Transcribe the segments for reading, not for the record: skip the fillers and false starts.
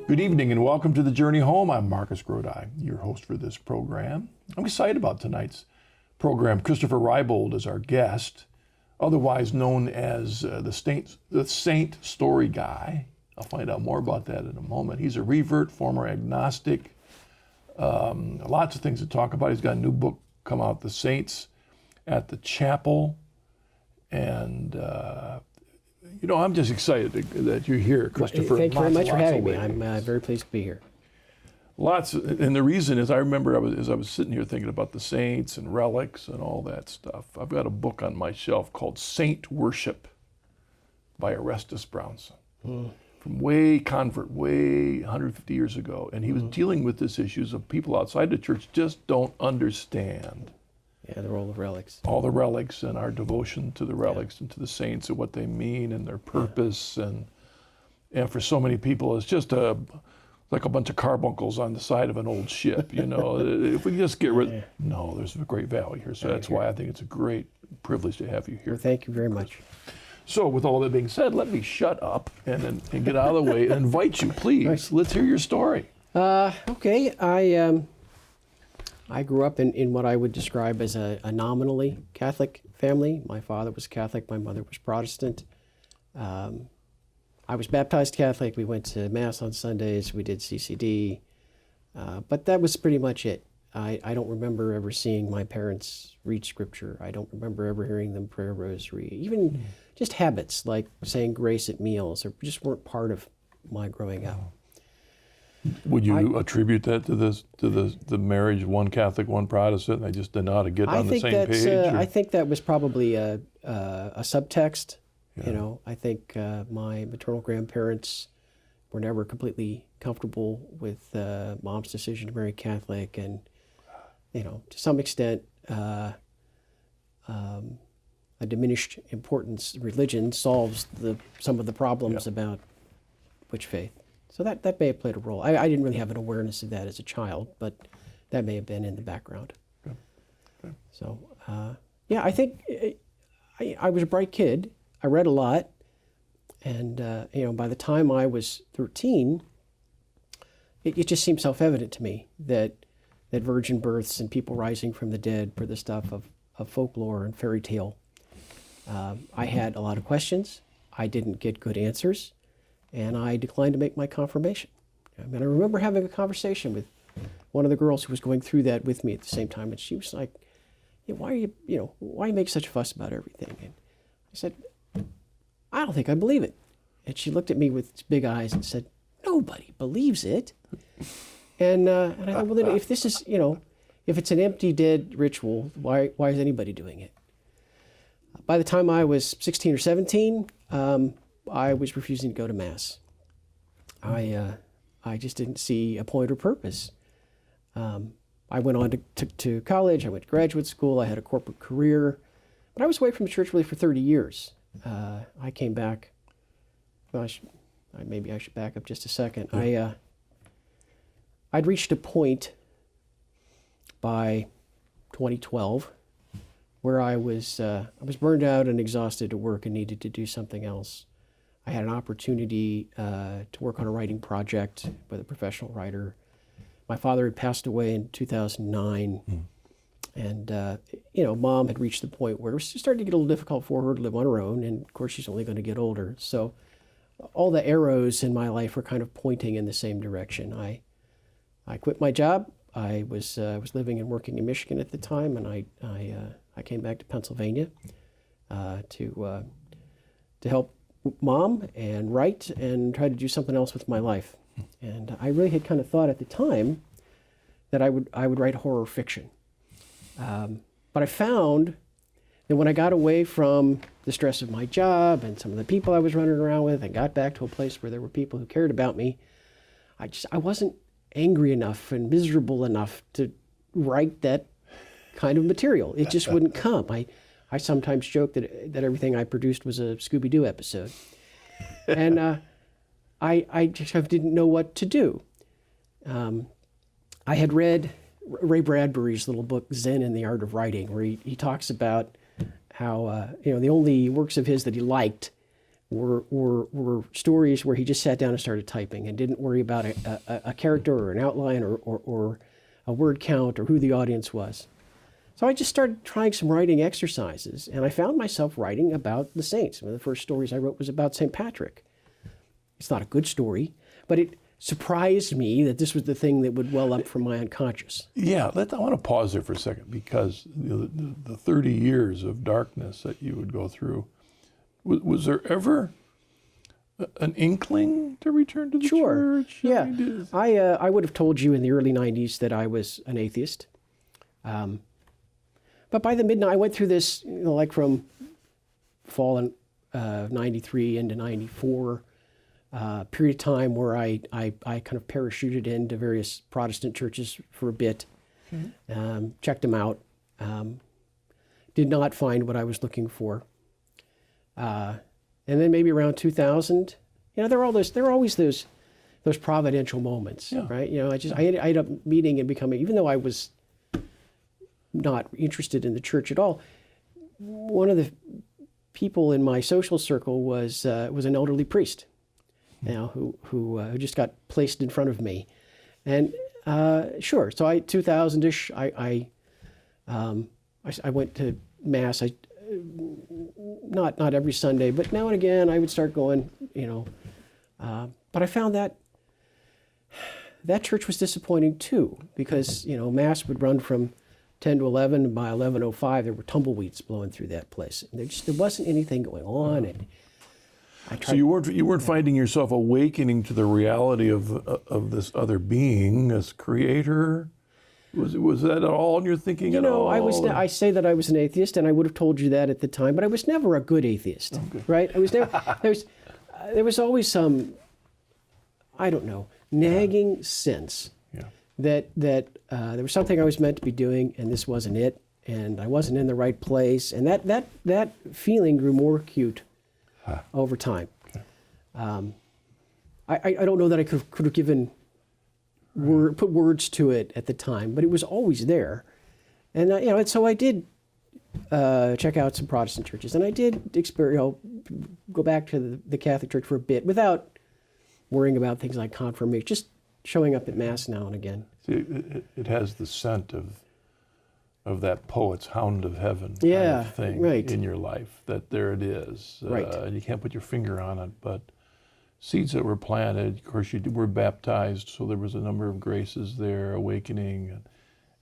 Good evening and welcome to The Journey Home. I'm Marcus Grodi, your host for this program. I'm excited about tonight's program. Christopher Reibold is our guest, otherwise known as the Saint Story Guy. I'll find out more about that in a moment. He's a revert, former agnostic. Lots of things to talk about. He's got a new book come out, The Saints at the Chapel. And I'm just excited that you're here, Christopher. Thank you very much for having me. I'm very pleased to be here. And the reason is I remember as I was sitting here thinking about the saints and relics and all that stuff. I've got a book on my shelf called Saint Worship by Orestes Brownson, from way 150 years ago. And he was dealing with this issues of people outside the church just don't understand. Yeah, the role of relics. All the relics and our devotion to the relics and to the saints and what they mean and their purpose. And for so many people, it's just like a bunch of carbuncles on the side of an old ship, If we just get rid no, there's a great value here. So that's why I think it's a great privilege to have you here. Well, thank you very much. So with all that being said, let me shut up and get out of the way and invite you, please. Right. Let's hear your story. Okay. I grew up in what I would describe as a nominally Catholic family. My father was Catholic, my mother was Protestant. I was baptized Catholic. We went to Mass on Sundays. We did CCD. But that was pretty much it. I don't remember ever seeing my parents read Scripture. I don't remember ever hearing them pray a rosary. Even just habits like saying grace at meals just weren't part of my growing up. Would you attribute that to the marriage, one Catholic, one Protestant? They just didn't know how to get on the same page? I think that was probably a subtext. Yeah. I think my maternal grandparents were never completely comfortable with Mom's decision to marry Catholic, and to some extent, a diminished importance religion solves some of the problems about which faith. So that may have played a role. I didn't really have an awareness of that as a child, but that may have been in the background. Okay. So, I think I was a bright kid. I read a lot. And, by the time I was 13, it just seemed self-evident to me that virgin births and people rising from the dead were the stuff of folklore and fairy tale. I had a lot of questions. I didn't get good answers. And I declined to make my confirmation. I remember having a conversation with one of the girls who was going through that with me at the same time, and she was like, why you make such a fuss about everything? And I said, I don't think I believe it. And she looked at me with big eyes and said, nobody believes it. And I thought, well, then if this is, if it's an empty, dead ritual, why is anybody doing it? By the time I was 16 or 17, I was refusing to go to Mass. I just didn't see a point or purpose. I went on to college. I went to graduate school. I had a corporate career. But I was away from the church really for 30 years. I came back. Well, maybe I should back up just a second. Yeah. I'd reached a point by 2012 where I was burned out and exhausted at work and needed to do something else. I had an opportunity to work on a writing project with a professional writer. My father had passed away in 2009, and Mom had reached the point where it was starting to get a little difficult for her to live on her own, and of course she's only going to get older. So all the arrows in my life were kind of pointing in the same direction. I quit my job. I was living and working in Michigan at the time, and I came back to Pennsylvania to help Mom and write and try to do something else with my life. And I really had kind of thought at the time that I would write horror fiction. But I found that when I got away from the stress of my job and some of the people I was running around with and got back to a place where there were people who cared about me, I wasn't angry enough and miserable enough to write that kind of material. It just wouldn't come. I sometimes joke that everything I produced was a Scooby-Doo episode. And I just didn't know what to do. I had read Ray Bradbury's little book, Zen and the Art of Writing, where he talks about how the only works of his that he liked were stories where he just sat down and started typing and didn't worry about a character or an outline or a word count or who the audience was. So I just started trying some writing exercises, and I found myself writing about the saints. One of the first stories I wrote was about St. Patrick. It's not a good story, but it surprised me that this was the thing that would well up from my unconscious. Yeah, I want to pause there for a second, because the 30 years of darkness that you would go through, was there ever an inkling to return to the church? Yeah, I would have told you in the early 90s that I was an atheist. But by the mid-90s, I went through this, like from fall of 93 into 94, period of time where I kind of parachuted into various Protestant churches for a bit, checked them out, did not find what I was looking for. And then maybe around 2000, there are always those providential moments, right? I ended up meeting and becoming, even though I was not interested in the church at all, one of the people in my social circle was an elderly priest, who just got placed in front of me, and sure. So 2000-ish, I went to mass. Not every Sunday, but now and again I would start going. But I found that church was disappointing too, because mass would run from 10 to 11, and by 11:05 there were tumbleweeds blowing through that place. And there wasn't anything going on, and I tried. So you weren't finding yourself awakening to the reality of this other being, this creator. Was that at all in your thinking at all? I say that I was an atheist, and I would have told you that at the time, but I was never a good atheist, right? I was never. There was always some, I don't know, nagging sense that there was something I was meant to be doing, and this wasn't it, and I wasn't in the right place, and that feeling grew more acute over time. Okay. I don't know that I could have given. Put words to it at the time, but it was always there, and and so I did check out some Protestant churches, and I did go back to the Catholic Church for a bit without worrying about things like confirmation, just showing up at Mass now and again. See, it has the scent of that poet's Hound of Heaven kind of thing in your life. That there it is, and you can't put your finger on it, but seeds that were planted. Of course, you were baptized, so there was a number of graces there, awakening,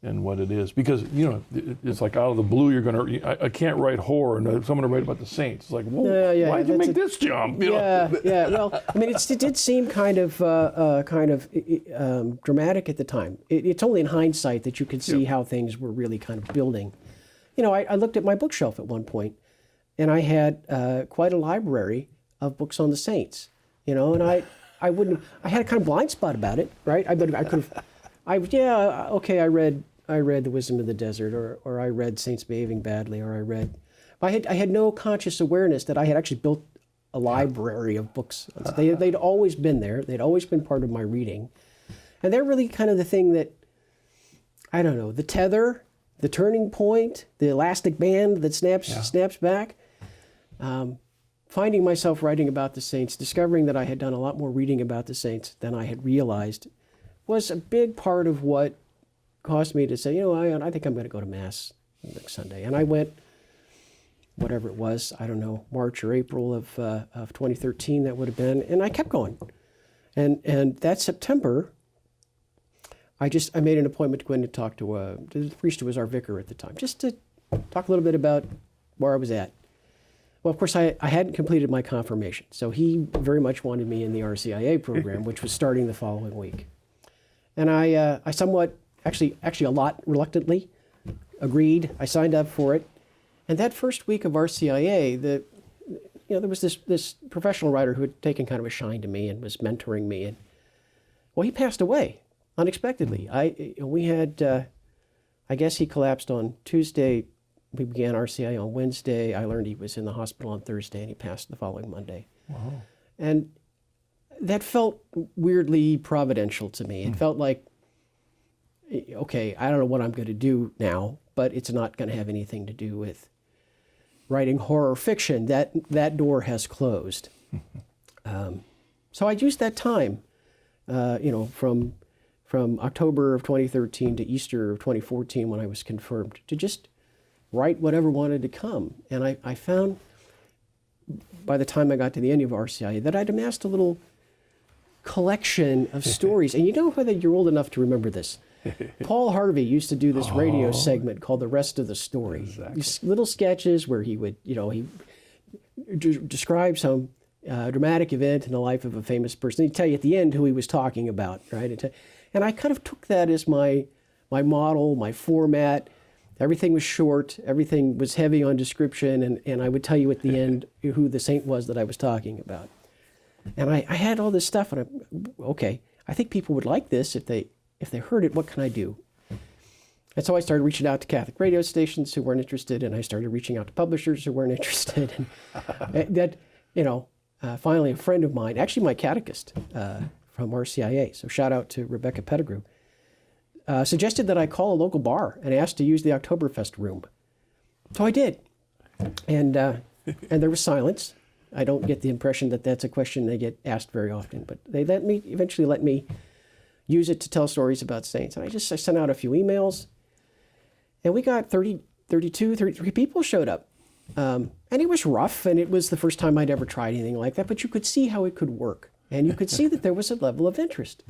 and what it is. Because it's like out of the blue, I can't write horror, and I'm going to write about the saints. It's like, whoa, why did you make this jump? Well, I mean, it did seem kind of dramatic at the time. It's only in hindsight that you can see how things were really kind of building. I looked at my bookshelf at one point, and I had quite a library of books on the saints. And I had a kind of blind spot about it, right? I read The Wisdom of the Desert, or I read Saints Behaving Badly, I had no conscious awareness that I had actually built a library of books. They'd always been there. They'd always been part of my reading. And they're really kind of the thing that, I don't know, the tether, the turning point, the elastic band that snaps back. Finding myself writing about the saints, discovering that I had done a lot more reading about the saints than I had realized, was a big part of what caused me to say, I think I'm going to go to Mass next Sunday. And I went, whatever it was, I don't know, March or April of 2013 that would have been, and I kept going. And that September, I made an appointment to go in and talk to the priest who was our vicar at the time, just to talk a little bit about where I was at. Well, of course, I hadn't completed my confirmation, so he very much wanted me in the RCIA program, which was starting the following week. And I somewhat, actually a lot reluctantly, agreed. I signed up for it. And that first week of RCIA, there was this professional writer who had taken kind of a shine to me and was mentoring me. And he passed away unexpectedly. We had, I guess he collapsed on Tuesday. We began RCIA on Wednesday. I learned he was in the hospital on Thursday, and he passed the following Monday. Wow. And that felt weirdly providential to me. It felt like, okay, I don't know what I'm going to do now, but it's not going to have anything to do with writing horror fiction. That door has closed. So I used that time, from October of 2013 to Easter of 2014 when I was confirmed, to just write whatever wanted to come. And I found by the time I got to the end of RCIA that I'd amassed a little collection of stories. And you know whether you're old enough to remember this. Paul Harvey used to do this radio segment called The Rest of the Story. Exactly. These little sketches where he would, he describe some dramatic event in the life of a famous person. He'd tell you at the end who he was talking about, right? And I kind of took that as my model, my format. Everything was short. Everything was heavy on description. And I would tell you at the end who the saint was that I was talking about. And I had all this stuff, and I think people would like this if they heard it. What can I do? And so I started reaching out to Catholic radio stations who weren't interested, and I started reaching out to publishers who weren't interested. And finally, a friend of mine, actually my catechist from RCIA, so shout out to Rebecca Pettigrew, suggested that I call a local bar and ask to use the Oktoberfest room. So I did, and there was silence. I don't get the impression that that's a question they get asked very often, but they eventually let me use it to tell stories about saints. And I sent out a few emails, and we got 33 people showed up. And it was rough, and it was the first time I'd ever tried anything like that, but you could see how it could work. And you could see that there was a level of interest.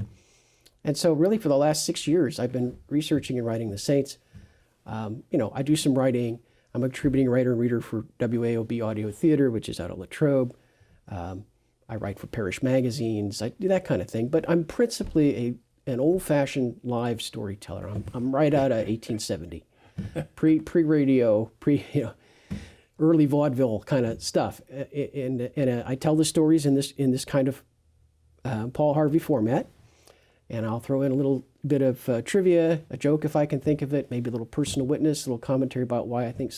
And so really for the last 6 years, I've been researching and writing the saints. I do some writing. I'm a contributing writer and reader for WAOB Audio Theater, which is out of Latrobe. I write for parish magazines. I do that kind of thing. But I'm principally an old-fashioned live storyteller. I'm right out of 1870, pre-radio, early vaudeville kind of stuff. And I tell the stories in this kind of Paul Harvey format. And I'll throw in a little bit of trivia, a joke if I can think of it, maybe a little personal witness, a little commentary about why I think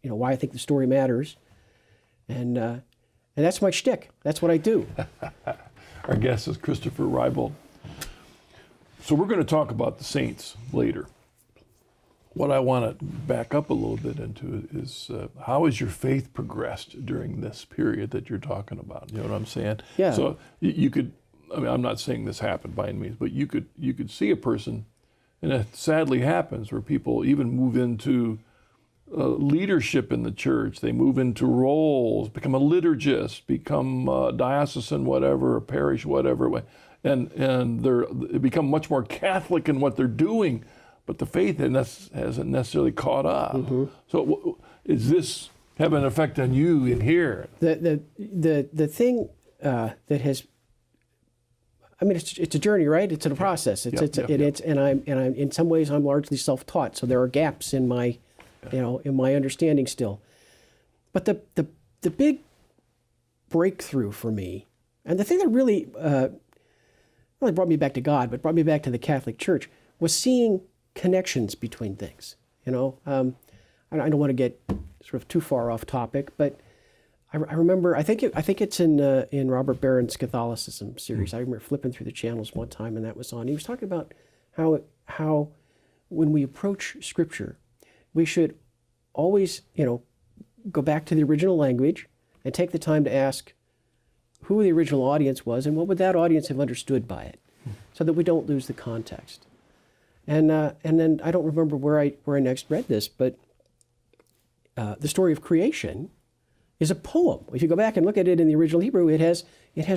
why I think the story matters. And that's my shtick. That's what I do. Our guest is Christopher Reibold. So we're going to talk about the saints later. What I want to back up a little bit into is how has your faith progressed during this period that you're talking about? You know what I'm saying? Yeah. So you could, I'm not saying this happened by any means, but you could see a person, and it sadly happens, where people even move into leadership in the church. They move into roles, become a liturgist, become diocesan whatever, a parish whatever, and they become much more Catholic in what they're doing, but the faith hasn't necessarily caught up. Mm-hmm. So is this have an effect on you in here? The thing that has, it's a journey, right? It's a process. And I'm in some ways I'm largely self-taught, so there are gaps in my in my understanding still. But the big breakthrough for me, and the thing that really brought me back to God, but brought me back to the Catholic Church, was seeing connections between things. I don't want to get sort of too far off topic, but I remember, I think it's in Robert Barron's Catholicism series. I remember flipping through the channels one time, and that was on. He was talking about how when we approach Scripture, we should always, go back to the original language and take the time to ask who the original audience was and what would that audience have understood by it, so that we don't lose the context. And then I don't remember where I next read this, but the story of creation is a poem. If you go back and look at it in the original Hebrew, it has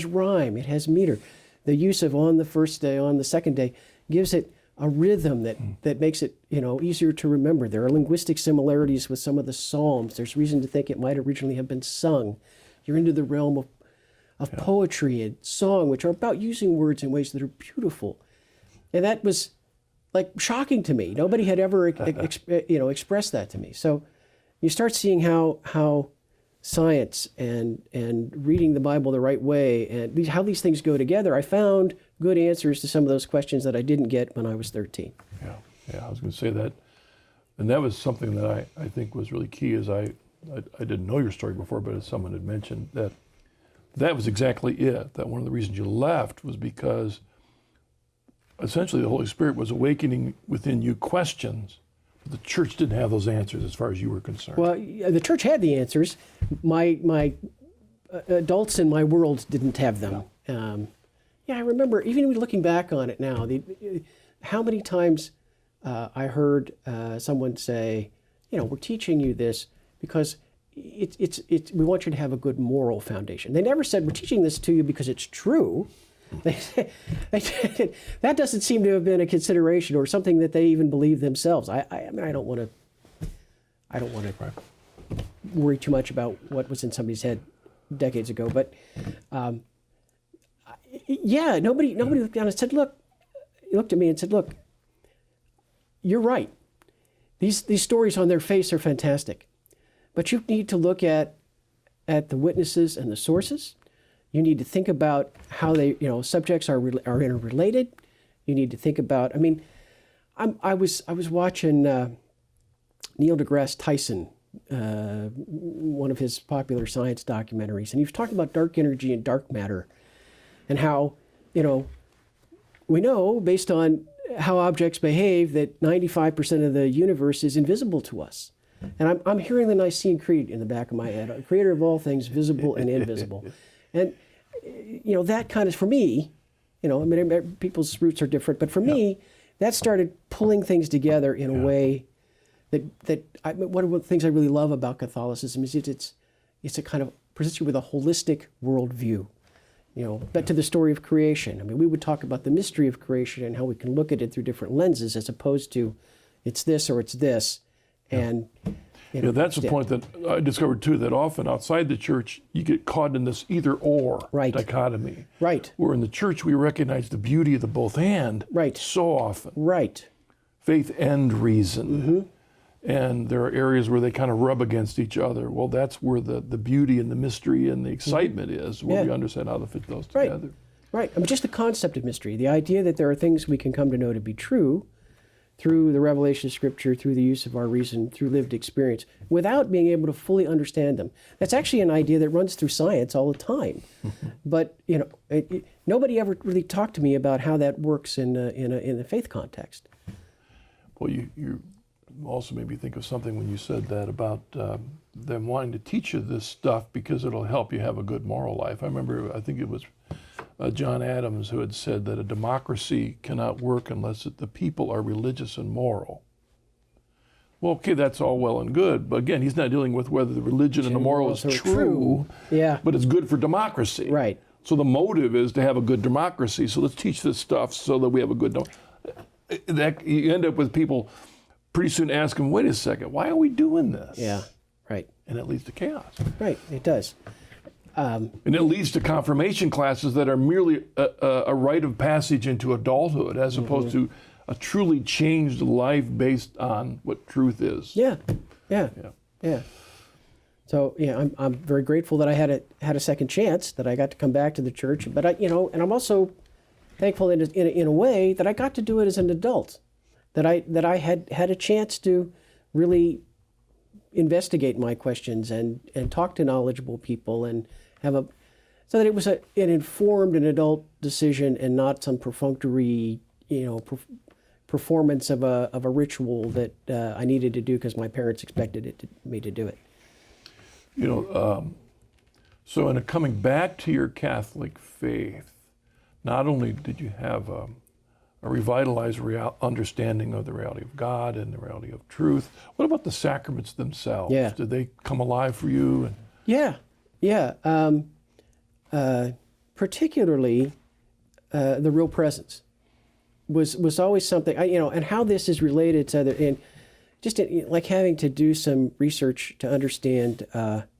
rhyme, it has meter. The use of on the first day, on the second day, gives it a rhythm that makes it easier to remember. There are linguistic similarities with some of the Psalms. There's reason to think it might originally have been sung. You're into the realm of poetry and song, which are about using words in ways that are beautiful. And that was like shocking to me. Nobody had ever expressed that to me. So you start seeing how science and reading the Bible the right way and how these things go together. I found good answers to some of those questions that I didn't get when I was 13. Yeah, I was going to say that. And that was something that I think was really key, is I didn't know your story before, but as someone had mentioned, that was exactly it. That one of the reasons you left was because essentially the Holy Spirit was awakening within you questions. The church didn't have those answers as far as you were concerned. Well, the church had the answers. My adults in my world didn't have them. Yeah, I remember, even looking back on it now, how many times I heard someone say, we're teaching you this because we want you to have a good moral foundation. They never said, we're teaching this to you because it's true. That doesn't seem to have been a consideration or something that they even believe themselves. I mean, I don't want to worry too much about what was in somebody's head decades ago, but nobody looked down and said, looked at me and said, look, you're right. These stories on their face are fantastic, but you need to look at the witnesses and the sources. You need to think about how they, subjects are interrelated. You need to think about. I mean, I was watching Neil deGrasse Tyson, one of his popular science documentaries, and he was talking about dark energy and dark matter, and how we know based on how objects behave that 95% of the universe is invisible to us. And I'm hearing the Nicene Creed in the back of my head, creator of all things visible and invisible. And, that kind of, for me, people's roots are different, but for me, that started pulling things together in a way one of the things I really love about Catholicism is it's a kind of presents you with a holistic worldview. But to the story of creation. I mean, we would talk about the mystery of creation and how we can look at it through different lenses as opposed to it's this or it's this. And that's the point that I discovered too, that often outside the church you get caught in this either or dichotomy. Right. Where in the church we recognize the beauty of the both and so often. Right. Faith and reason. Mm-hmm. And there are areas where they kind of rub against each other. Well, that's where the beauty and the mystery and the excitement is, where we understand how to fit those together. Right. I mean, just the concept of mystery, the idea that there are things we can come to know to be true through the revelation of Scripture, through the use of our reason, through lived experience, without being able to fully understand them. That's actually an idea that runs through science all the time. But, nobody ever really talked to me about how that works in a faith context. Well, you also made me think of something when you said that about them wanting to teach you this stuff because it'll help you have a good moral life. I think it was John Adams who had said that a democracy cannot work unless the people are religious and moral. Well, okay, that's all well and good, but again, he's not dealing with whether the religion and the moral is true, but it's good for democracy. Right. So the motive is to have a good democracy, so let's teach this stuff so that we have a good democracy. You end up with people pretty soon asking, wait a second, why are we doing this? Yeah, right. And it leads to chaos. Right, it does. And it leads to confirmation classes that are merely a rite of passage into adulthood as opposed to a truly changed life based on what truth is. Yeah. So I'm very grateful that I had a second chance, that I got to come back to the church. But and I'm also thankful in a way that I got to do it as an adult, that I had a chance to really investigate my questions and talk to knowledgeable people and so that it was an informed and adult decision and not some perfunctory, performance of a ritual that I needed to do because my parents expected me to do it. So in coming back to your Catholic faith, not only did you have a revitalized understanding of the reality of God and the reality of truth, what about the sacraments themselves? Yeah. Did they come alive for you? Yeah. Particularly the real presence was always something, and how this is related to other, and just like having to do some research to understand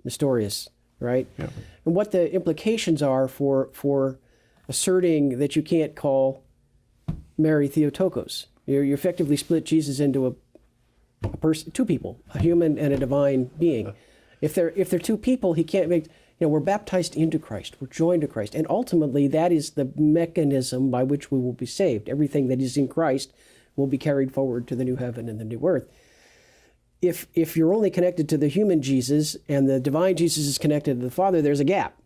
Nestorius, right? Yeah. And what the implications are for asserting that you can't call Mary Theotokos. You effectively split Jesus into a person, two people, a human and a divine being. If they're two people, he can't make. We're baptized into Christ. We're joined to Christ, and ultimately that is the mechanism by which we will be saved. Everything that is in Christ will be carried forward to the new heaven and the new earth. If you're only connected to the human Jesus and the divine Jesus is connected to the Father, there's a gap.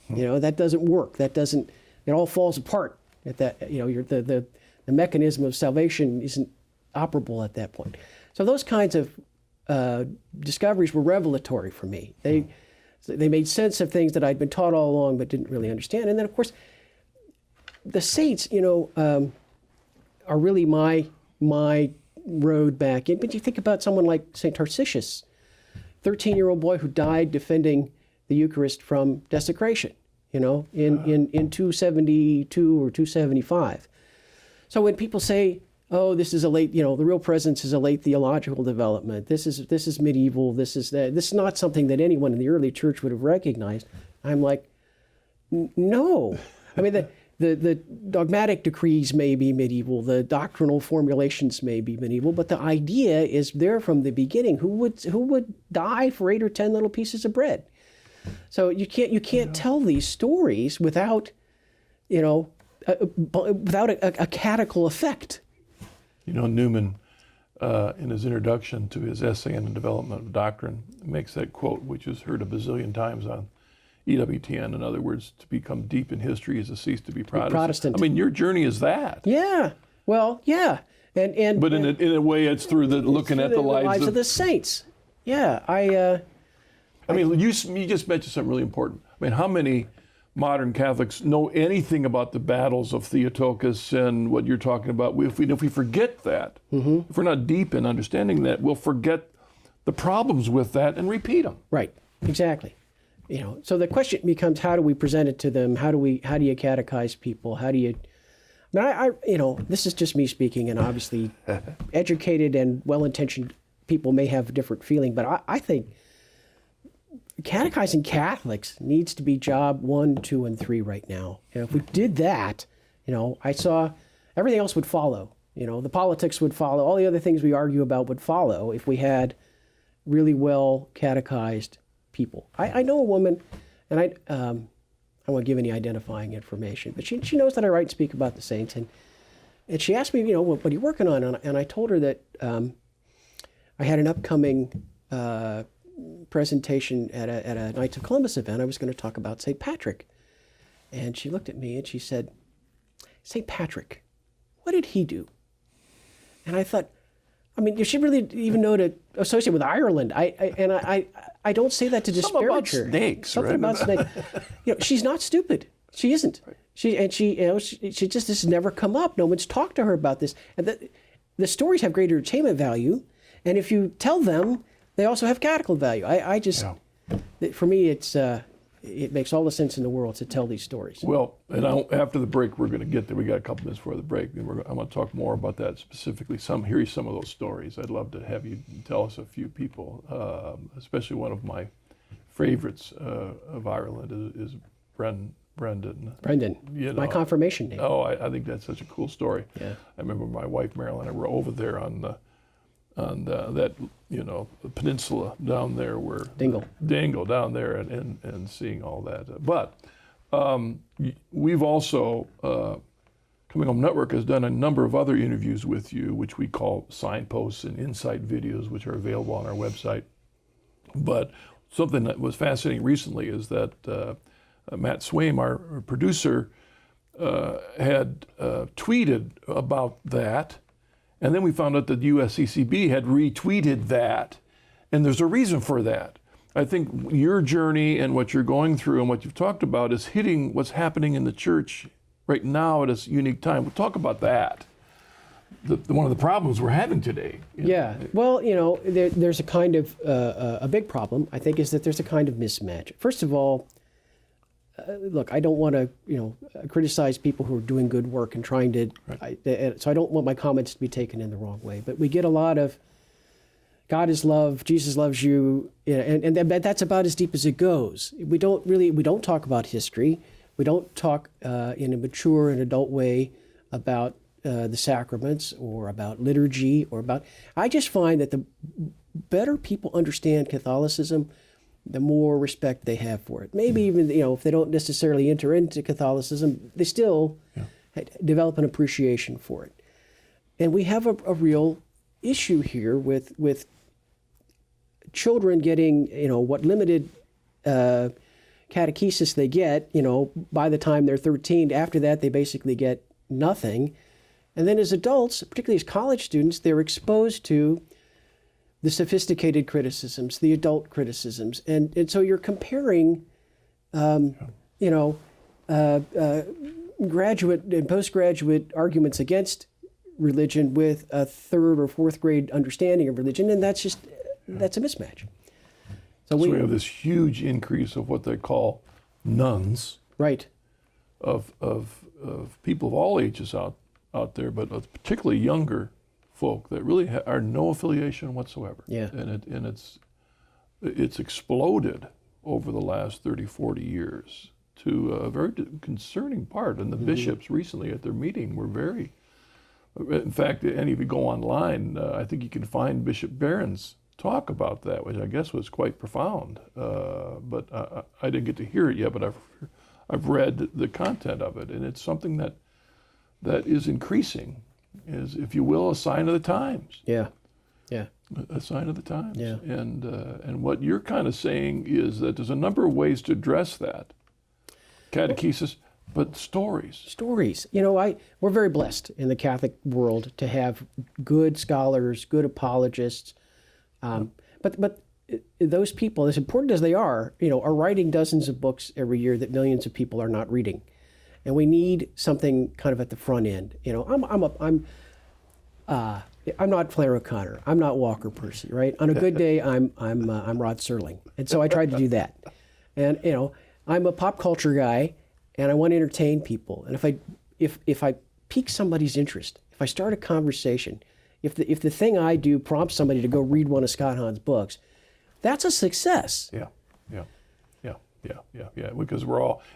That doesn't work. It all falls apart at that. The mechanism of salvation isn't operable at that point. So those kinds of discoveries were revelatory for me. They made sense of things that I'd been taught all along but didn't really understand. And then, of course, the saints, are really my road back in. But you think about someone like St. Tarcisius, 13-year-old boy who died defending the Eucharist from desecration, in 272 or 275. So when people say, oh, this is a late, the real presence is a late theological development, this is medieval, this is not something that anyone in the early church would have recognized, I'm like, no. I mean, the dogmatic decrees may be medieval, the doctrinal formulations may be medieval, but the idea is there from the beginning. Who would die for 8 or 10 little pieces of bread? So you can't tell these stories without, without a catechal effect. Newman, in his introduction to his essay on the development of doctrine, makes that quote, which is heard a bazillion times on EWTN. In other words, to become deep in history is to cease to be Protestant. I mean, your journey is that. Yeah. Well, yeah. But in a way, it's through looking at the lives of the saints. Yeah. I mean, you just mentioned something really important. I mean, how many modern Catholics know anything about the battles of Theotokos and what you're talking about? If we forget that, if we're not deep in understanding that, we'll forget the problems with that and repeat them. Right. Exactly. So the question becomes, how do we present it to them? How do you catechize people? How do you? I mean, this is just me speaking, and obviously, educated and well-intentioned people may have a different feeling, but I think catechizing Catholics needs to be job 1, 2, and 3 right now. If we did that, I saw everything else would follow. The politics would follow. All the other things we argue about would follow if we had really well catechized people. I know a woman, and I don't want to give any identifying information, but she knows that I write and speak about the saints, and she asked me, what are you working on? And I told her that I had an upcoming presentation at a Knights of Columbus event. I was going to talk about St. Patrick. And she looked at me and she said, St. Patrick, what did he do? And I thought, I mean, does she really even know to associate with Ireland? I don't say that to disparage her. Something about snakes. She's not stupid. She isn't. Right. She just, this has never come up. No one's talked to her about this. And the stories have great entertainment value. And if you tell them, they also have catechal value. For me, it makes all the sense in the world to tell these stories. Well, and after the break, we're going to get there. We got a couple minutes before the break, and I'm going to talk more about that specifically. Hear some of those stories. I'd love to have you tell us a few people, especially one of my favorites of Ireland is Brendan. Brendan, my confirmation name. Oh, I think that's such a cool story. Yeah. I remember my wife Marilyn and I were over there on that peninsula down there where Dingle down there and seeing all that. But we've also Coming Home Network has done a number of other interviews with you, which we call signposts and insight videos, which are available on our website. But something that was fascinating recently is that Matt Swaim, our producer, had tweeted about that. And then we found out that the USCCB had retweeted that. And there's a reason for that. I think your journey and what you're going through and what you've talked about is hitting what's happening in the church right now at a unique time. We'll talk about that. One of the problems we're having today. Yeah. Well, there's a kind of, a big problem, I think, is that there's a kind of mismatch. First of all, look, I don't want to, criticize people who are doing good work and trying to, right. So I don't want my comments to be taken in the wrong way. But we get a lot of, God is love, Jesus loves you, and that's about as deep as it goes. We don't talk about history. We don't talk in a mature and adult way about the sacraments or about liturgy or about. I just find that the better people understand Catholicism, the more respect they have for it. Maybe even, if they don't necessarily enter into Catholicism, they still develop an appreciation for it. And we have a real issue here with children getting, what limited catechesis they get, by the time they're 13. After that, they basically get nothing. And then as adults, particularly as college students, they're exposed to the sophisticated criticisms, the adult criticisms, and so you're comparing, graduate and postgraduate arguments against religion with a third or fourth grade understanding of religion, and that's a mismatch. So we have this huge increase of what they call nuns, right, of people of all ages out there, but particularly younger folk that really are no affiliation whatsoever. Yeah. And it's exploded over the last 30, 40 years to a very concerning part. And the bishops recently at their meeting were very, in fact, any of you go online, I think you can find Bishop Barron's talk about that, which I guess was quite profound. But I didn't get to hear it yet, but I've read the content of it, and it's something that is increasing, is, if you will, a sign of the times. Yeah. A sign of the times. Yeah. And what you're kind of saying is that there's a number of ways to address that. Catechesis, but stories. Stories. We're very blessed in the Catholic world to have good scholars, good apologists. But those people, as important as they are writing dozens of books every year that millions of people are not reading, and we need something kind of at the front end. I'm not Flair O'Connor. I'm not Walker Percy, right? On a good day, I'm Rod Serling, and so I tried to do that. And I'm a pop culture guy, and I want to entertain people. And if I pique somebody's interest, if I start a conversation, if the thing I do prompts somebody to go read one of Scott Hahn's books, that's a success. Yeah. Because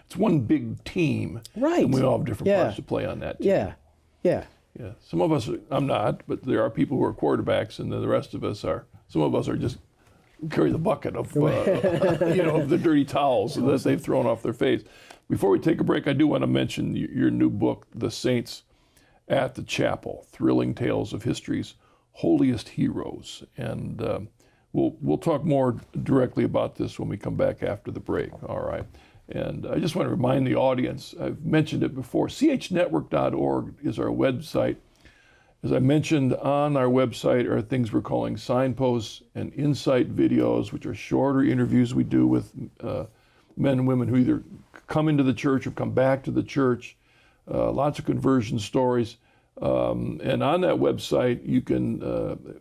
it's one big team, right? And we all have different parts to play on that team. Yeah. Some of us, I'm not, but there are people who are quarterbacks, and then the rest of us are. Some of us are just carry the bucket of, of the dirty towels that they've thrown off their face. Before we take a break, I do want to mention your new book, The Saints at the Chapel: Thrilling Tales of History's Holiest Heroes. And we'll talk more directly about this when we come back after the break. All right. And I just want to remind the audience, I've mentioned it before, chnetwork.org is our website. As I mentioned, on our website are things we're calling signposts and insight videos, which are shorter interviews we do with men and women who either come into the church or come back to the church, lots of conversion stories. And on that website, you can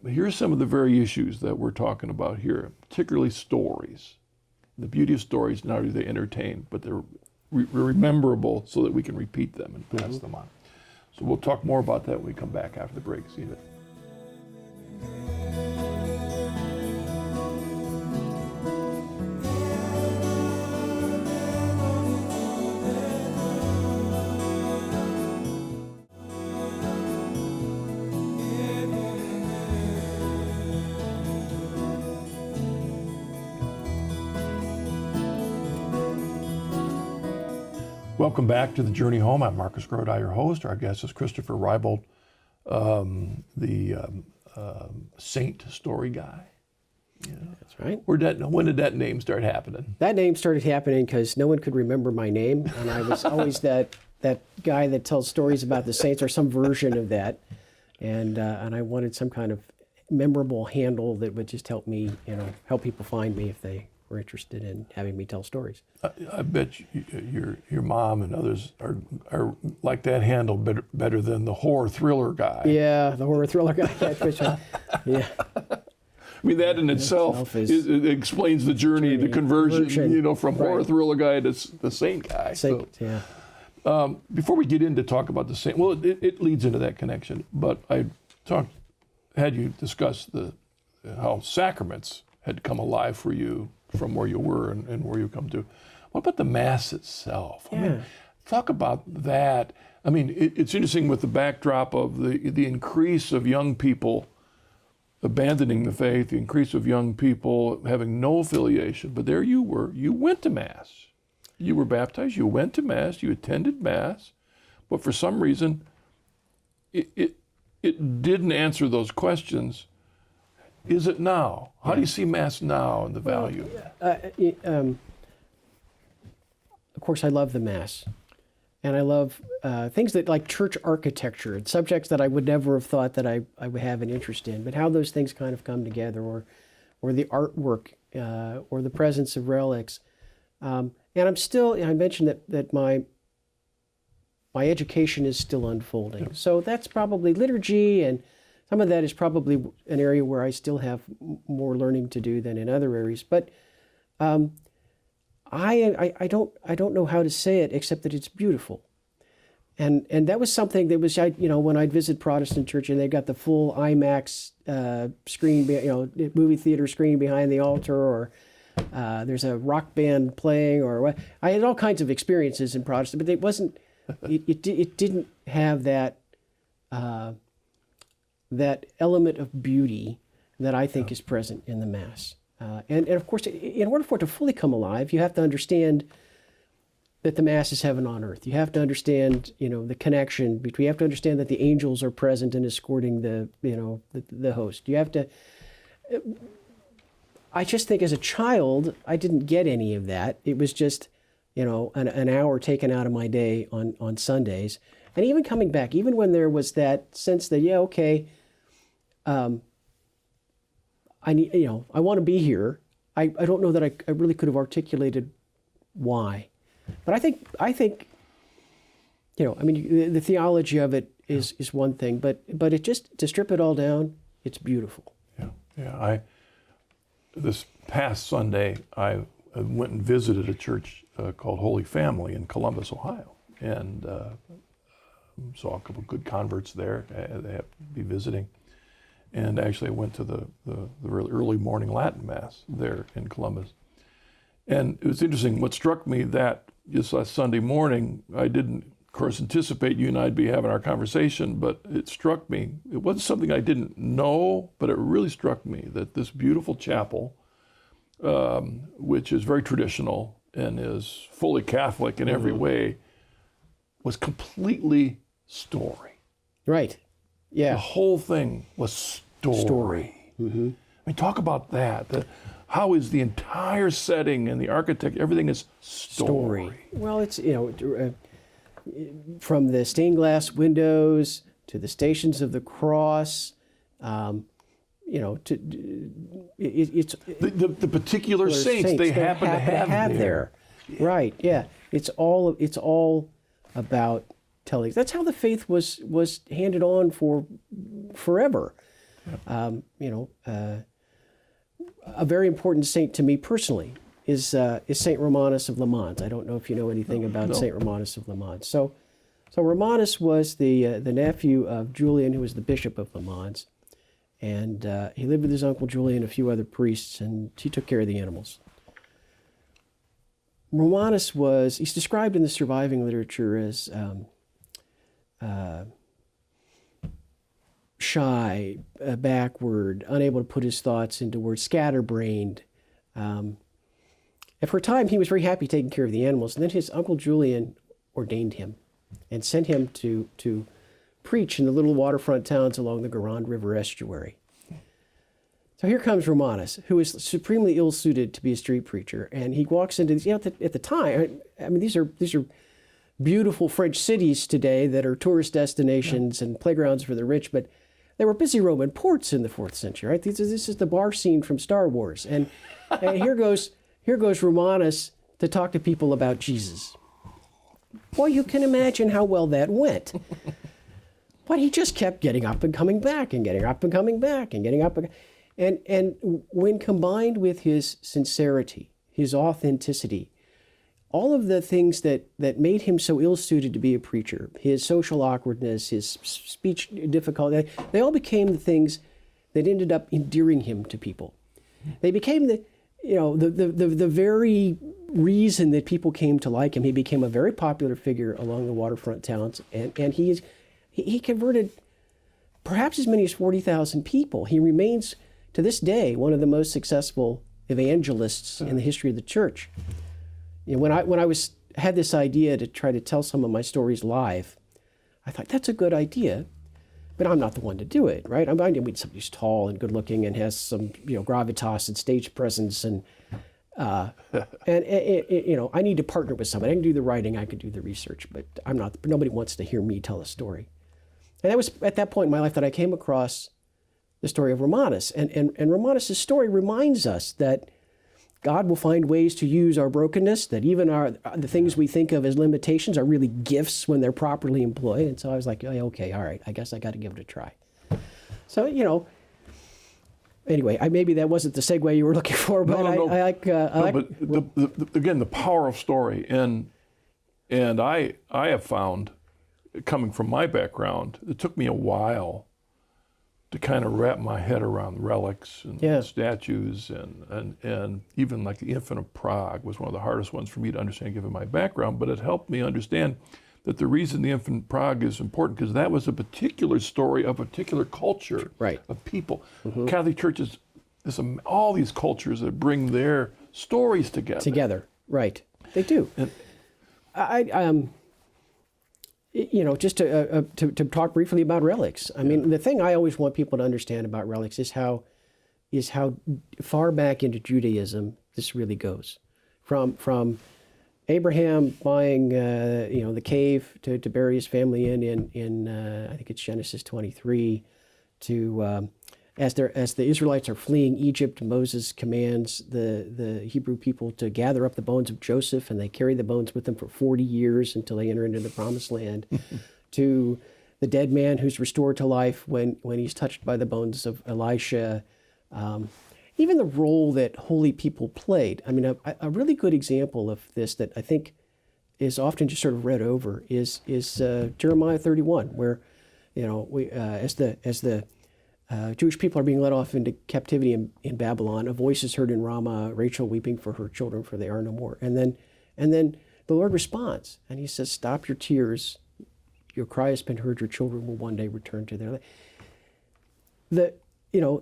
hear some of the very issues that we're talking about here, particularly stories. The beauty of stories, not only do they entertain, but they're rememberable so that we can repeat them and pass them on. So we'll talk more about that when we come back after the break. See you then. Welcome back to The Journey Home. I'm Marcus Grodi, your host. Our guest is Christopher Reibold, the saint story guy. Yeah. That's right. When did that name start happening? That name started happening because no one could remember my name, and I was always that guy that tells stories about the saints or some version of that, and I wanted some kind of memorable handle that would just help me, help people find me if they were interested in having me tell stories. I bet your mom and others are like that handle better than the horror thriller guy. Yeah, the horror thriller guy. Yeah. I mean, that in itself it explains the journey, the conversion, from horror thriller guy to the saint guy. Before we get into talk about the saint, well, it leads into that connection. But I had you discuss how sacraments had come alive for you from where you were and where you come to. What about the Mass itself? Yeah. I mean, talk about that. I mean, it's interesting with the backdrop of the increase of young people abandoning the faith, the increase of young people having no affiliation. But there you were. You went to Mass. You were baptized. You went to Mass. You attended Mass. But for some reason, it didn't answer those questions. Is it now? How do you see Mass now and the value? Of course, I love the Mass. And I love things that like church architecture, subjects that I would never have thought that I would have an interest in, but how those things kind of come together, or the artwork, or the presence of relics. And I mentioned that my education is still unfolding. Yep. So So that's probably liturgy, and some of that is probably an area where I still have more learning to do than in other areas. But I don't know how to say it except that it's beautiful. And that was something that was, when I'd visit Protestant church and they got the full IMAX screen, movie theater screen behind the altar, or there's a rock band playing, or what. I had all kinds of experiences in Protestant, but it wasn't. It didn't have that that element of beauty that I think is present in the Mass. And of course, in order for it to fully come alive, you have to understand that the Mass is heaven on earth. You have to understand, the connection between. You have to understand that the angels are present and escorting the host. You have to. I just think as a child, I didn't get any of that. It was just, an hour taken out of my day on Sundays, and even coming back, even when there was that sense that I need, I want to be here. I don't know that I really could have articulated why. But I think, the theology of it is one thing, but it just, to strip it all down, it's beautiful. Yeah. This past Sunday, I went and visited a church called Holy Family in Columbus, Ohio, and saw a couple of good converts there. They have to be visiting. And actually I went to the really early morning Latin Mass there in Columbus. And it was interesting, what struck me that just last Sunday morning, I didn't, of course, anticipate you and I'd be having our conversation, but it struck me, it wasn't something I didn't know, but it really struck me that this beautiful chapel, which is very traditional and is fully Catholic in every way, was completely story. Right. Yeah. The whole thing was story. Mm-hmm. I mean, talk about that. How is the entire setting and the architect, everything is story. Well, it's, from the stained glass windows to the Stations of the Cross, it's the particular saints they happen to have there. Right. Yeah. It's all about telling. That's how the faith was handed on for forever. A very important saint to me personally is Saint Romanus of Le Mans. I don't know if you know anything about Saint Romanus of Le Mans. So Romanus was the nephew of Julian, who was the bishop of Le Mans, and he lived with his uncle Julian and a few other priests, and he took care of the animals. Romanus he's described in the surviving literature as shy, backward, unable to put his thoughts into words, scatterbrained. And for a time, he was very happy taking care of the animals. And then his uncle Julian ordained him and sent him to preach in the little waterfront towns along the Garonne River estuary. So here comes Romanus, who is supremely ill-suited to be a street preacher. And he walks into these, at the time, these are beautiful French cities today that are tourist destinations and playgrounds for the rich, but they were busy Roman ports in the 4th century, right? This is the bar scene from Star Wars. And here goes Romanus to talk to people about Jesus. Boy, you can imagine how well that went. But he just kept getting up and coming back and getting up and coming back and getting up. And when combined with his sincerity, his authenticity, all of the things that made him so ill-suited to be a preacher, his social awkwardness, his speech difficulty, they all became the things that ended up endearing him to people. They became the very reason that people came to like him. He became a very popular figure along the waterfront towns, and he converted perhaps as many as 40,000 people. He remains, to this day, one of the most successful evangelists in the history of the church. When I had this idea to try to tell some of my stories live, I thought, that's a good idea, but I'm not the one to do it, right? I need somebody who's tall and good looking and has some, gravitas and stage presence. And And I need to partner with somebody. I can do the writing, I can do the research, but nobody wants to hear me tell a story. And that was at that point in my life that I came across the story of Romanus. And Romanus' story reminds us that God will find ways to use our brokenness, that even the things we think of as limitations are really gifts when they're properly employed. And so I was like, okay, all right, I guess I got to give it a try. So, anyway, maybe that wasn't the segue you were looking for, but again, the power of story. And I have found, coming from my background, it took me a while to kind of wrap my head around relics and statues and even like the Infant of Prague was one of the hardest ones for me to understand given my background, but it helped me understand that the reason the Infant of Prague is important because that was a particular story of a particular culture of people. Catholic Church is all these cultures that bring their stories together. Right. They do. And just to talk briefly about relics. I mean, the thing I always want people to understand about relics is how far back into Judaism this really goes. From Abraham buying the cave to bury his family in I think it's Genesis 23, to as the Israelites are fleeing Egypt, Moses commands the Hebrew people to gather up the bones of Joseph, and they carry the bones with them for 40 years until they enter into the Promised Land. To the dead man who's restored to life when he's touched by the bones of Elisha. Even the role that holy people played. I mean, a really good example of this that I think is often just sort of read over is Jeremiah 31, where as the Jewish people are being led off into captivity in Babylon, a voice is heard in Ramah, Rachel weeping for her children, for they are no more. And then the Lord responds, and he says, "Stop your tears. Your cry has been heard. Your children will one day return to their land."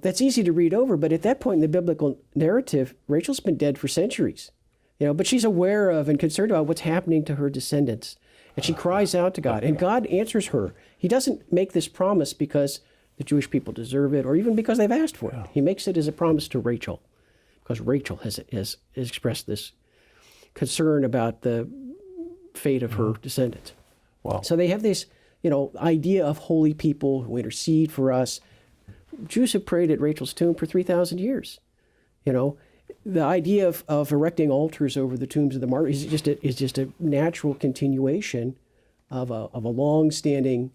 That's easy to read over, but at that point in the biblical narrative, Rachel's been dead for centuries. But she's aware of and concerned about what's happening to her descendants. And she cries out to God, and God answers her. He doesn't make this promise because the Jewish people deserve it, or even because they've asked for it. He makes it as a promise to Rachel, because Rachel has expressed this concern about the fate of her descendants. Wow. So they have this, idea of holy people who intercede for us. Jews have prayed at Rachel's tomb for 3,000 years. The idea of erecting altars over the tombs of the martyrs is just a natural continuation of a long-standing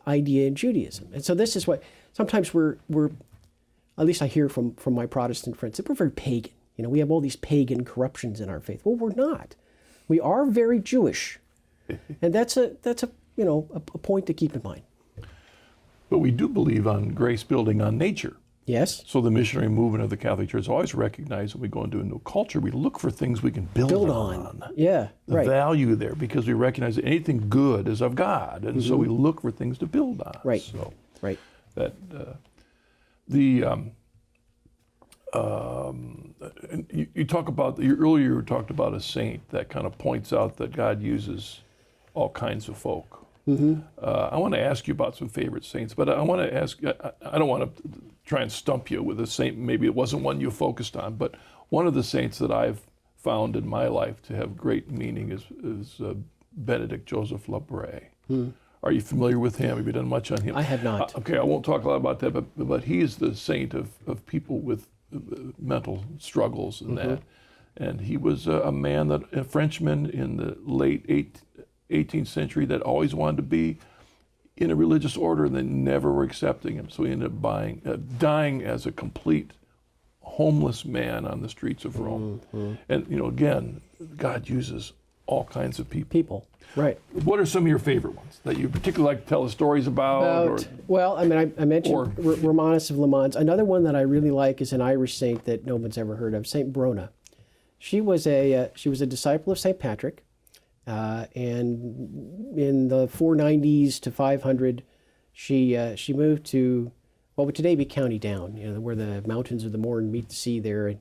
idea in Judaism. And so this is what sometimes we're at least I hear from my Protestant friends, that we're very pagan. We have all these pagan corruptions in our faith. Well, we're not. We are very Jewish, and that's a point to keep in mind. But we do believe on grace building on nature. Yes. So the missionary movement of the Catholic Church always recognized when we go into a new culture, we look for things we can build on. Yeah, the value there, because we recognize that anything good is of God, and so we look for things to build on. Right. So right. That you talk about earlier. You talked about a saint that kind of points out that God uses all kinds of folk. I want to ask you about some favorite saints, but I want to ask, I don't want to try and stump you with a saint, maybe it wasn't one you focused on, but one of the saints that I've found in my life to have great meaning is Benedict Joseph Labre. Are you familiar with him? Have you done much on him? I have not. Okay, I won't talk a lot about that, but he is the saint of people with mental struggles and that. And he was a Frenchman in the late 18th century that always wanted to be in a religious order, and they never were accepting him. So he ended up dying as a complete homeless man on the streets of Rome. And again, God uses all kinds of people. Right. What are some of your favorite ones that you particularly like to tell stories about? Well, I mentioned Romanus of Le Mans. Another one that I really like is an Irish saint that no one's ever heard of, Saint Brona. She was a disciple of Saint Patrick. And in the 490s to 500, she moved to what would today be County Down, where the mountains of the Mourne meet the sea there,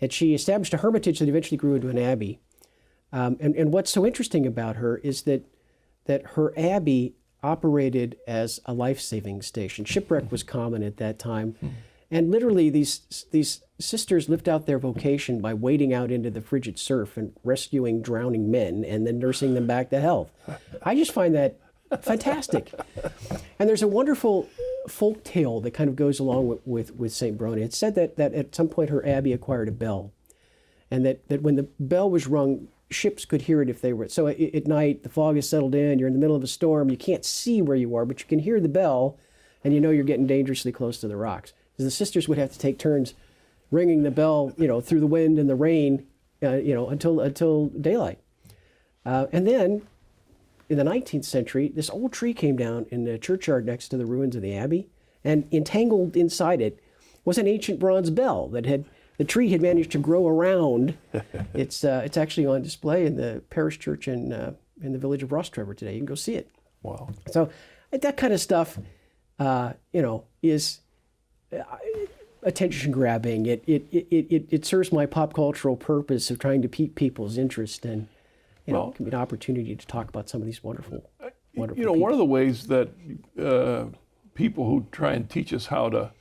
and she established a hermitage that eventually grew into an abbey. And what's so interesting about her is that her abbey operated as a life-saving station. Shipwreck was common at that time, And literally, these sisters lived out their vocation by wading out into the frigid surf and rescuing drowning men and then nursing them back to health. I just find that fantastic. And there's a wonderful folk tale that kind of goes along with St. Brony. It's said that at some point her abbey acquired a bell, and that when the bell was rung, ships could hear it if they were. So at night, the fog has settled in, you're in the middle of a storm, you can't see where you are, but you can hear the bell, and you know you're getting dangerously close to the rocks. The sisters would have to take turns ringing the bell, through the wind and the rain, until daylight. And then, in the 19th century, this old tree came down in the churchyard next to the ruins of the abbey, and entangled inside it was an ancient bronze bell the tree had managed to grow around. It's actually on display in the parish church in the village of Rostrevor today. You can go see it. Wow. So that kind of stuff, is attention grabbing. It serves my pop cultural purpose of trying to pique people's interest, and it can be an opportunity to talk about some of these wonderful people. One of the ways that people who try and teach us how to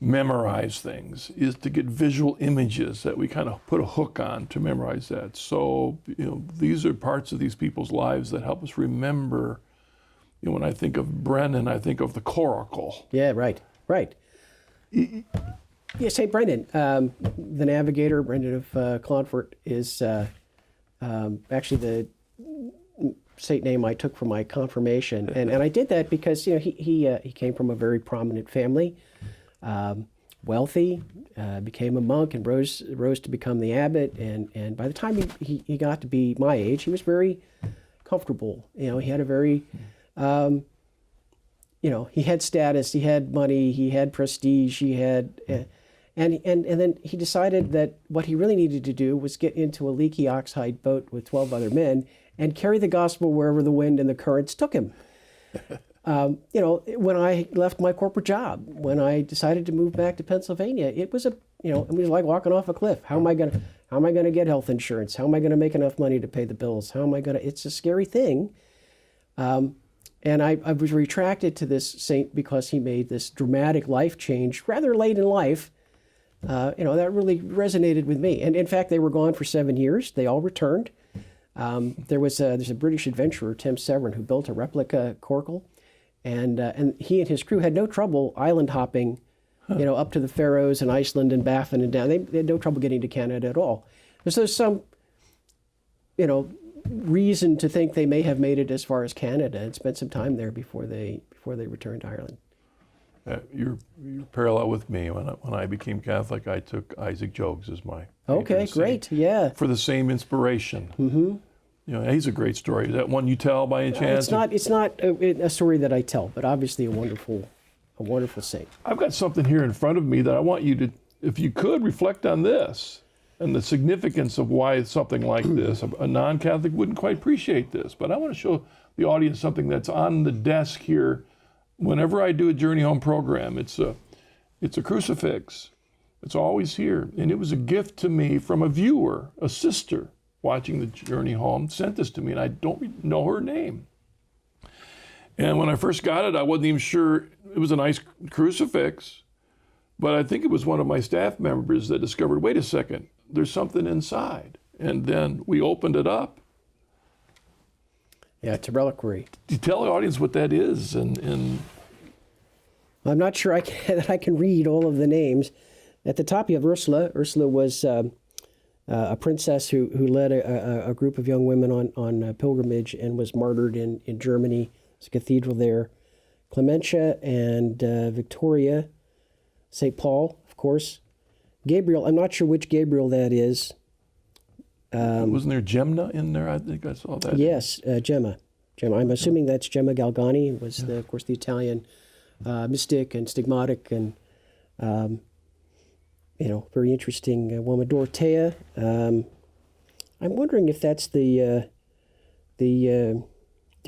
memorize things is to get visual images that we kind of put a hook on to memorize that. So these are parts of these people's lives that help us remember. When I think of Brennan, I think of the coracle. Yeah, right. Yeah, St. Brendan, the navigator, Brendan of Clonfert, is actually the saint name I took for my confirmation, and I did that because he came from a very prominent family, wealthy, became a monk and rose to become the abbot, and by the time he got to be my age, he was very comfortable. He had a very he had status, he had money, he had prestige, he had, and then he decided that what he really needed to do was get into a leaky oxhide boat with 12 other men and carry the gospel wherever the wind and the currents took him. When I left my corporate job, when I decided to move back to Pennsylvania, it was like walking off a cliff. How am I gonna get health insurance? How am I gonna make enough money to pay the bills? It's a scary thing. And I was retracted to this saint because he made this dramatic life change rather late in life. That really resonated with me. And in fact, they were gone for 7 years. They all returned. There's a British adventurer, Tim Severin, who built a replica coracle, and he and his crew had no trouble island hopping, up to the Faroes and Iceland and Baffin and down. They had no trouble getting to Canada at all. There's some, reason to think they may have made it as far as Canada and spent some time there before they returned to Ireland. You're parallel with me. When I became Catholic, I took Isaac Jogues as my okay, great, saint, yeah, for the same inspiration. Mm-hmm. He's a great story. Is that one you tell by any chance? It's not a story that I tell, but obviously a wonderful saint. I've got something here in front of me that I want you to, if you could, reflect on this and the significance of why something like this. A non-Catholic wouldn't quite appreciate this, but I want to show the audience something that's on the desk here. Whenever I do a Journey Home program, it's a crucifix. It's always here. And it was a gift to me from a viewer, a sister watching the Journey Home, sent this to me, and I don't know her name. And when I first got it, I wasn't even sure it was a nice crucifix, but I think it was one of my staff members that discovered, wait a second, there's something inside. And then we opened it up. Yeah, it's a reliquary. Do you tell the audience what that is? And I'm not sure that I can read all of the names. At the top you have Ursula. Ursula was a princess who led a group of young women on a pilgrimage and was martyred in Germany. There's a cathedral there. Clementia and Victoria. St. Paul, of course. Gabriel, I'm not sure which Gabriel that is. Wasn't there Gemna in there? I think I saw that. Yes, Gemma. I'm assuming that's Gemma Galgani, who was, of course, the Italian mystic and stigmatic and, very interesting woman. Dorothea. I'm wondering if that's the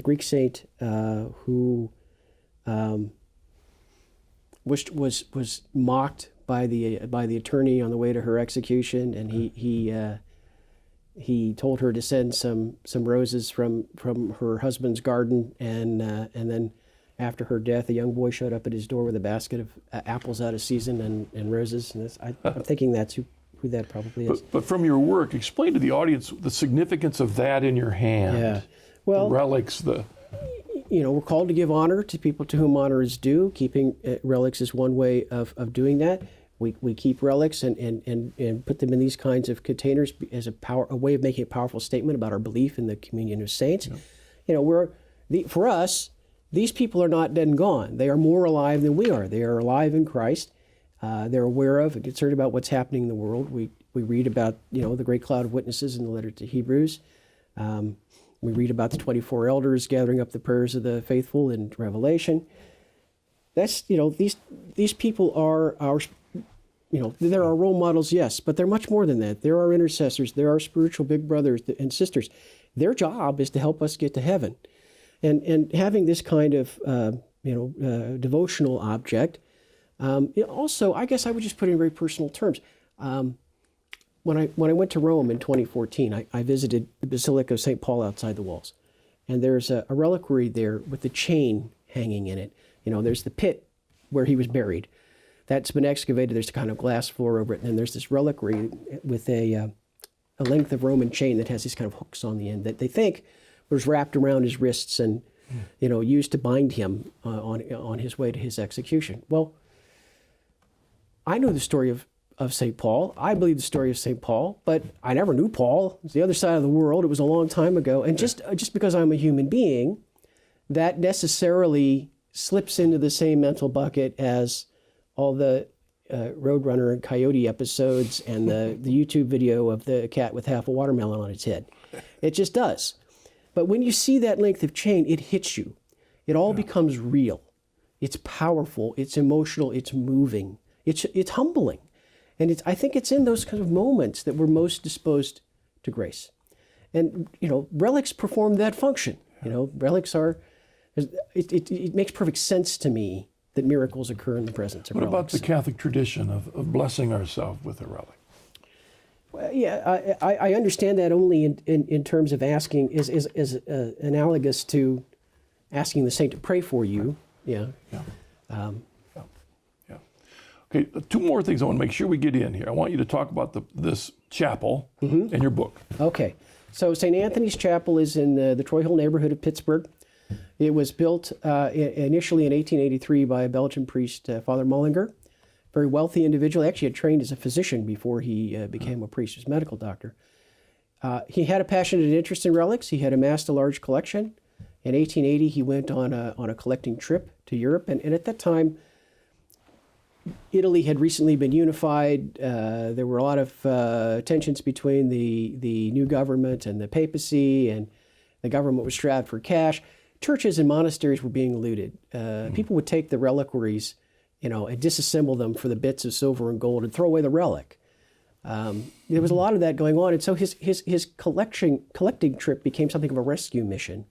Greek saint who was mocked by the attorney on the way to her execution, and he told her to send some roses from her husband's garden, and then after her death, a young boy showed up at his door with a basket of apples out of season and roses. And I'm thinking that's who that probably is. But from your work, explain to the audience the significance of that in your hand. Yeah. Well, the relics, we're called to give honor to people to whom honor is due. Keeping relics is one way of doing that. We keep relics and put them in these kinds of containers as a way of making a powerful statement about our belief in the communion of saints. Yeah. For us, these people are not dead and gone. They are more alive than we are. They are alive in Christ. They're aware of and concerned about what's happening in the world. We read about the great cloud of witnesses in the letter to Hebrews. We read about the 24 elders gathering up the prayers of the faithful in Revelation. That's these people are our there are role models, yes, but they're much more than that. There are intercessors. There are spiritual big brothers and sisters. Their job is to help us get to heaven, and having this kind of devotional object. Also, I guess I would just put it in very personal terms. When I went to Rome in 2014, I visited the Basilica of St. Paul outside the walls. And there's a reliquary there with the chain hanging in it. There's the pit where he was buried. That's been excavated. There's a kind of glass floor over it. And there's this reliquary with a length of Roman chain that has these kind of hooks on the end that they think was wrapped around his wrists and used to bind him on his way to his execution. Well, I know the story of St. Paul. I believe the story of St. Paul, but I never knew Paul. It's the other side of the world. It was a long time ago. And just because I'm a human being, that necessarily slips into the same mental bucket as all the Roadrunner and Coyote episodes and the YouTube video of the cat with half a watermelon on its head. It just does. But when you see that length of chain, it hits you. It all becomes real. It's powerful. It's emotional. It's moving. It's humbling. And I think it's in those kind of moments that we're most disposed to grace. And, relics perform that function. Relics are, it makes perfect sense to me that miracles occur in the presence of relics. What about the Catholic tradition of blessing ourselves with a relic? Well, yeah, I understand that only in terms of asking, is analogous to asking the saint to pray for you. Yeah. Okay, two more things I want to make sure we get in here. I want you to talk about this chapel and your book. Okay, so St. Anthony's Chapel is in the Troy Hill neighborhood of Pittsburgh. It was built initially in 1883 by a Belgian priest, Father Mullinger, very wealthy individual. Actually had trained as a physician before he became a priest. He was a medical doctor. He had a passionate interest in relics. He had amassed a large collection. In 1880, he went on a collecting trip to Europe, and at that time, Italy had recently been unified. There were a lot of tensions between the new government and the papacy, and the government was strapped for cash. Churches and monasteries were being looted. People would take the reliquaries, and disassemble them for the bits of silver and gold and throw away the relic. There was a lot of that going on, and so his collecting trip became something of a rescue mission.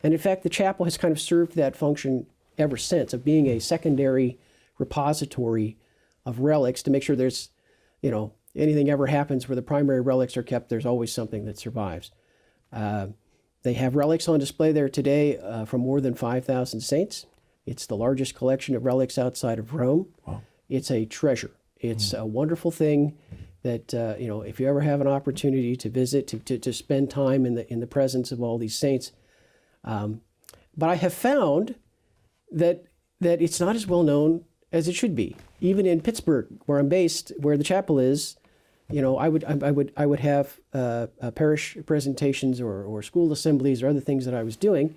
And in fact, the chapel has kind of served that function ever since, of being a secondary repository of relics to make sure there's, anything ever happens where the primary relics are kept, there's always something that survives. They have relics on display there today from more than 5,000 saints. It's the largest collection of relics outside of Rome. Wow. It's a treasure. It's a wonderful thing that, if you ever have an opportunity to visit, to spend time in the presence of all these saints. But I have found that it's not as well known as it should be. Even in Pittsburgh, where I'm based, where the chapel is, I would have parish presentations or school assemblies or other things that I was doing,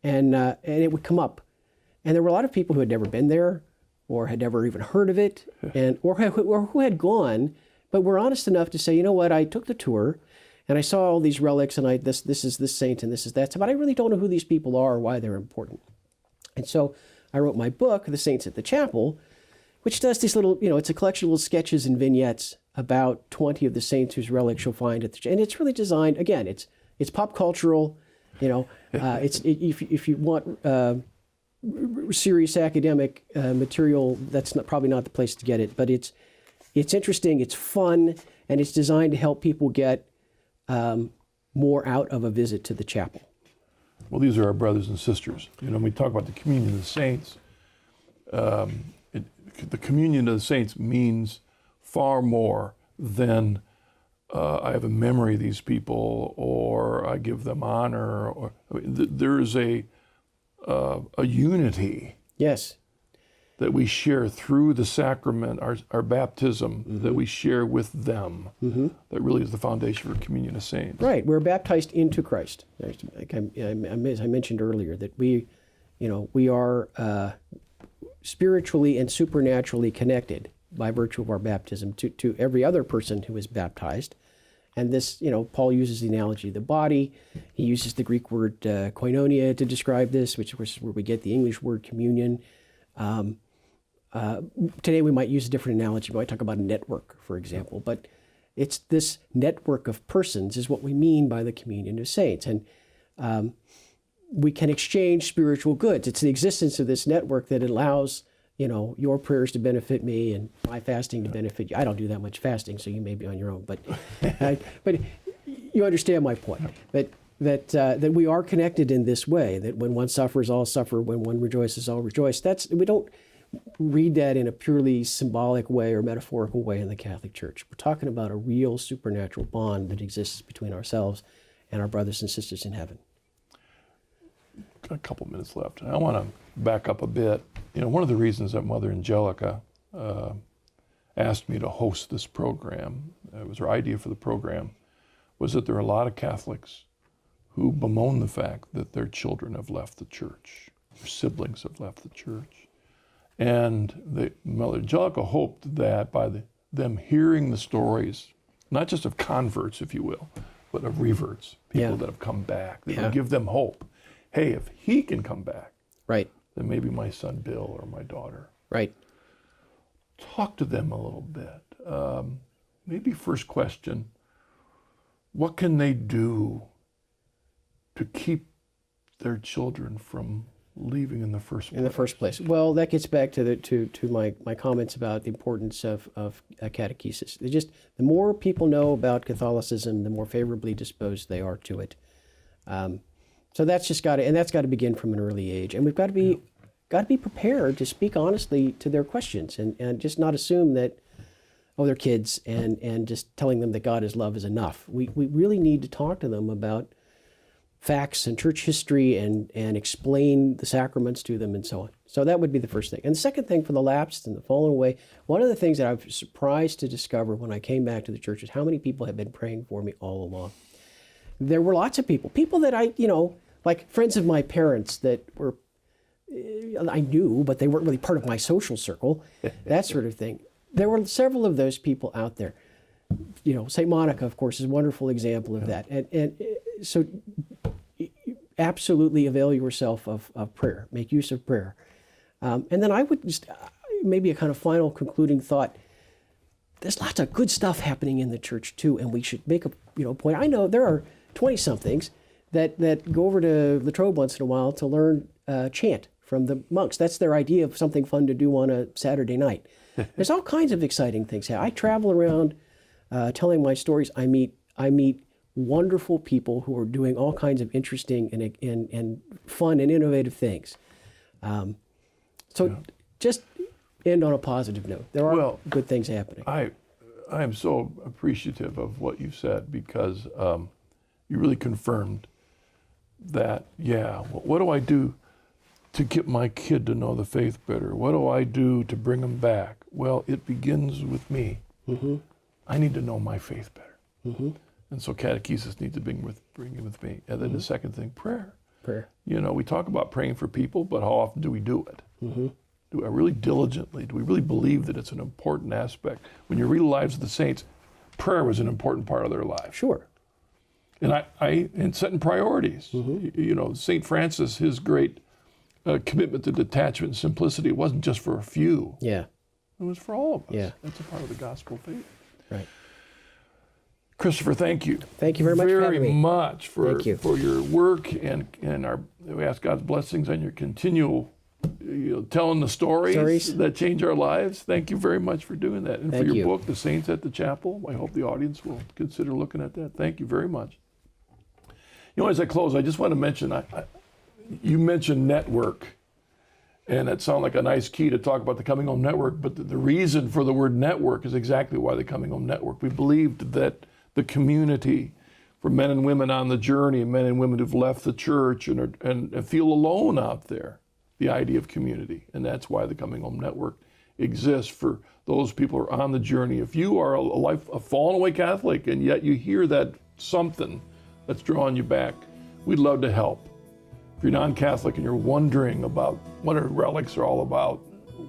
and it would come up, and there were a lot of people who had never been there, or had never even heard of it, or who had gone, but were honest enough to say, you know what, I took the tour, and I saw all these relics, and this is this saint and this is that, but I really don't know who these people are or why they're important, and so I wrote my book, The Saints at the Chapel, which does these little, it's a collection of little sketches and vignettes about 20 of the saints whose relics you'll find at the, and it's really designed, again, it's pop cultural, if you want serious academic material, that's probably not the place to get it, but it's interesting, it's fun, and it's designed to help people get more out of a visit to the chapel. Well, these are our brothers and sisters. When we talk about the communion of the saints, the communion of the saints means far more than I have a memory of these people, or I give them honor. Or there is a unity. Yes. That we share through the sacrament, our baptism, that we share with them. That really is the foundation for communion of saints. Right, we're baptized into Christ. As I mentioned earlier, that we are spiritually and supernaturally connected by virtue of our baptism to every other person who is baptized. And this, Paul uses the analogy of the body. He uses the Greek word koinonia to describe this, which is where we get the English word communion. Today we might use a different analogy. We might talk about a network, for example. But it's this network of persons is what we mean by the communion of saints. And we can exchange spiritual goods. It's the existence of this network that allows, your prayers to benefit me and my fasting to benefit you. I don't do that much fasting, so you may be on your own. But you understand my point. That we are connected in this way, that when one suffers, all suffer, when one rejoices, all rejoice. We don't read that in a purely symbolic way or metaphorical way in the Catholic Church. We're talking about a real supernatural bond that exists between ourselves and our brothers and sisters in heaven. Got a couple minutes left. I want to back up a bit. One of the reasons that Mother Angelica asked me to host this program, it was her idea for the program, was that there are a lot of Catholics who bemoan the fact that their children have left the church, their siblings have left the church. And Mother Angelica hoped that by them hearing the stories, not just of converts, if you will, but of reverts, people that have come back, that would give them hope. Hey, if he can come back, right, then maybe my son Bill or my daughter. Right. Talk to them a little bit. Maybe first question, what can they do to keep their children from leaving in the first place? In the first place. Well, that gets back to my comments about the importance of catechesis. The more people know about Catholicism, the more favorably disposed they are to it. So that's got to begin from an early age, and we've got to be prepared to speak honestly to their questions, and just not assume that they're kids and just telling them that God is love is enough. We really need to talk to them about facts and church history and explain the sacraments to them and so on. So that would be the first thing. And the second thing for the lapsed and the fallen away, one of the things that I was surprised to discover when I came back to the church is how many people have been praying for me all along. There were lots of people that I, like friends of my parents that were, I knew, but they weren't really part of my social circle, that sort of thing. There were several of those people out there. St. Monica, of course, is a wonderful example of that. And so absolutely avail yourself of prayer. Make use of prayer. And then I would just, maybe a kind of final concluding thought, there's lots of good stuff happening in the church too, and we should make a point. I know there are 20-somethings that go over to Latrobe once in a while to learn chant from the monks. That's their idea of something fun to do on a Saturday night. There's all kinds of exciting things. I travel around telling my stories. I meet wonderful people who are doing all kinds of interesting and fun and innovative things. Just end on a positive note. There are good things happening. I am so appreciative of what you said, because you really confirmed that, what do I do to get my kid to know the faith better? What do I do to bring them back? Well, it begins with me. Mm-hmm. I need to know my faith better. Mm-hmm. And so catechesis needs to bring it with me. And then the second thing, prayer. Prayer. We talk about praying for people, but how often do we do it? Mm-hmm. Do I really diligently? Do we really believe that it's an important aspect? When you read the lives of the saints, prayer was an important part of their lives. Sure. And and setting priorities. Mm-hmm. St. Francis, his great commitment to detachment and simplicity, it wasn't just for a few. Yeah. It was for all of us. Yeah. That's a part of the gospel faith. Right. Christopher, thank you. Thank you very much for having me. Very much for your work, and we ask God's blessings on your continual telling the stories that change our lives. Thank you very much for doing that. And for your book, The Saints at the Chapel. I hope the audience will consider looking at that. Thank you very much. As I close, I just want to mention, You mentioned network, and it sounded like a nice key to talk about the Coming Home Network, but the reason for the word network is exactly why the Coming Home Network. We believed that the community for men and women on the journey, men and women who've left the church and feel alone out there, the idea of community. And that's why the Coming Home Network exists, for those people who are on the journey. If you are a fallen away Catholic and yet you hear that something that's drawing you back, we'd love to help. If you're non-Catholic and you're wondering about what our relics are all about,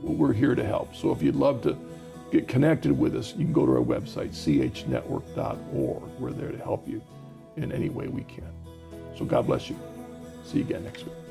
we're here to help. So if you'd love to get connected with us, you can go to our website, chnetwork.org. We're there to help you in any way we can. So God bless you. See you again next week.